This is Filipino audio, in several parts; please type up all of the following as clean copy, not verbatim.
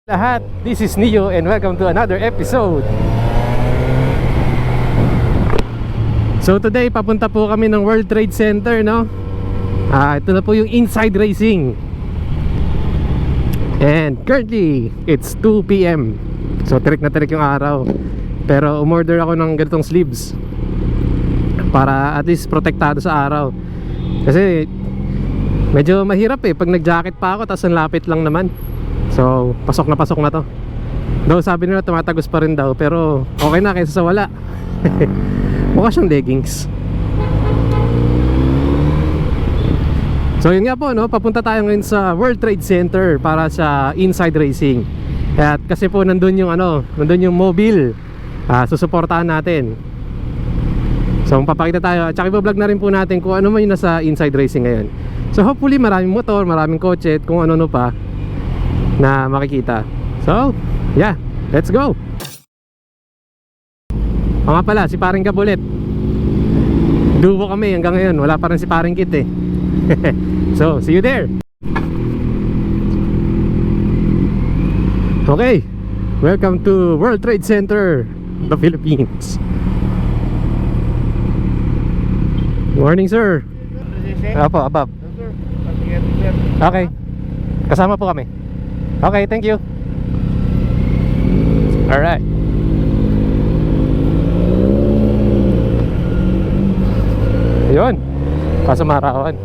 Lahat, this is Neo and welcome to another episode. So today papunta po kami ng World Trade Center, no? Ito na po yung Inside Racing. And currently it's 2 PM. So tirik na tirik yung araw. Pero umorder ako ng ganitong sleeves para at least protektado sa araw. Kasi medyo mahirap pag nag-jacket pa ako tapos ang lapit lang naman. So, pasok na to. Daw sabi nila tumatagos pa rin daw, pero okay na kaysa sa wala. Mukha siyang leggings. So yun nga po, no, papunta tayo ngayon sa World Trade Center para sa Inside Racing. At kasi po nandun yung nandun yung mobile. Susuportahan natin. So papakita tayo. At saka i-vlog na rin po natin kung ano man yung nasa Inside Racing ngayon. So hopefully maraming motor, maraming kotse, at kung ano pa na makikita. So, yeah, let's go. Nga pala, si Paring Gabulit. Duo kami hanggang ngayon. Wala pa rin si Paring Kit eh. So, see you there. Okay, welcome to World Trade Center, the Philippines. Morning, sir. Apo, abab. Okay, kasama po kami. Okay, thank you. Alright. Ayun, Pasumarawan.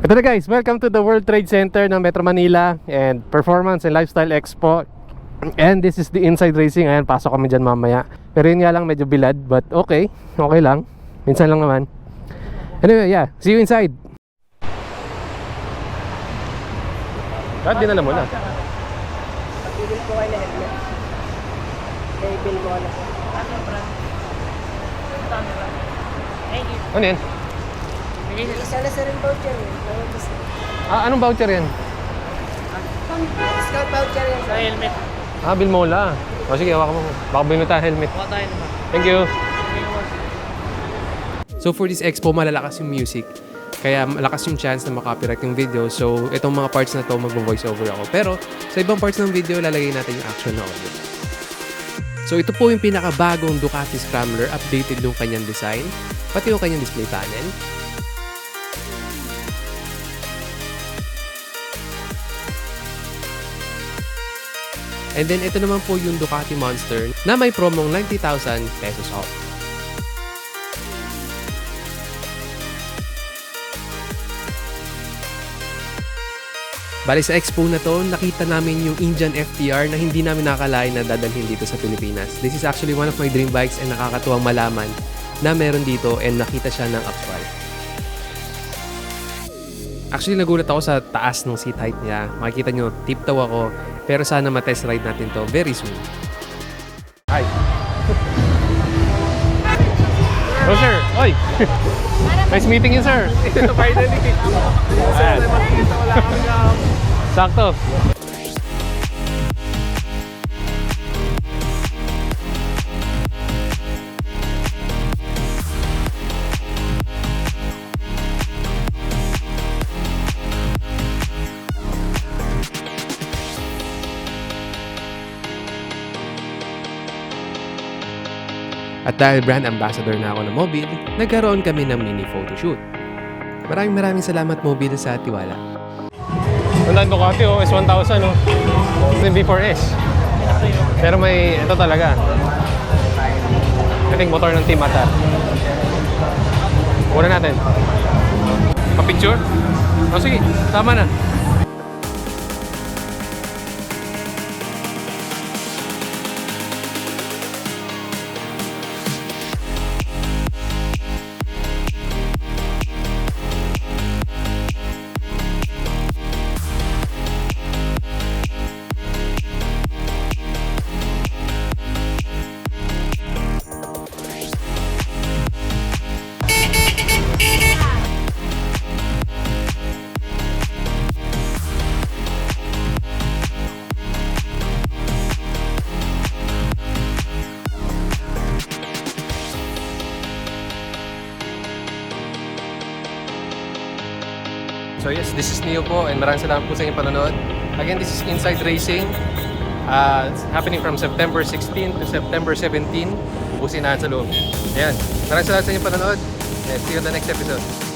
Ito na guys, welcome to the World Trade Center ng Metro Manila and Performance and Lifestyle Expo. And this is the Inside Racing. Ayan, pasok kami dyan mamaya. Pero yun nga lang, medyo bilad, but okay, okay lang. Minsan lang naman. Anyway, yeah, see you inside. Kahit dinala mo na. Pag-bill ko kayo na helmet. May bill ko na. Ano yan? Isa na sa rin voucher yun. Anong voucher yan? Discount voucher yan. Sa helmet. Bilmola. O sige, hawakan mo. Baka bilhin tayo helmet. Thank you. So for this expo, malalakas yung music. Kaya malakas yung chance na makapiright yung video. So itong mga parts na to, mag-voice over ako. Pero sa ibang parts ng video, lalagay natin yung action na audio. So ito po yung pinakabagong Ducati Scrambler. Updated yung kanyang design, pati yung kanyang display panel. And then ito naman po yung Ducati Monster na may promong 90,000 pesos off. Bali sa expo na to, nakita namin yung Indian FTR na hindi namin nakakalain na dadalhin dito sa Pilipinas. This is actually one of my dream bikes and nakakatuwang malaman na meron dito and nakita siya ng actual. Actually, nagulat ako sa taas ng seat height niya. Makikita nyo, tiptoe ako. Pero sana ma-test ride natin to very soon. Hi. Oh sir, oy. Nice meeting you, sir. Finally. Ayan. Sakto. At dahil brand ambassador na ako ng Mobil, nagkaroon kami ng mini photoshoot. Maraming salamat Mobil sa tiwala. Tandaan Ducati S1000 Yung V4S. Pero may ito talaga. I think motor ng Team Atar. Muna natin. Pa-picture? O sige, tama na. So yes, this is Neo po and maraming salamat po sa inyong panonood. Again, this is Inside Racing. It's happening from September 16 to September 17. Ubusin natin sa loob. Ayan, maraming salamat sa inyong panonood and see you on the next episode.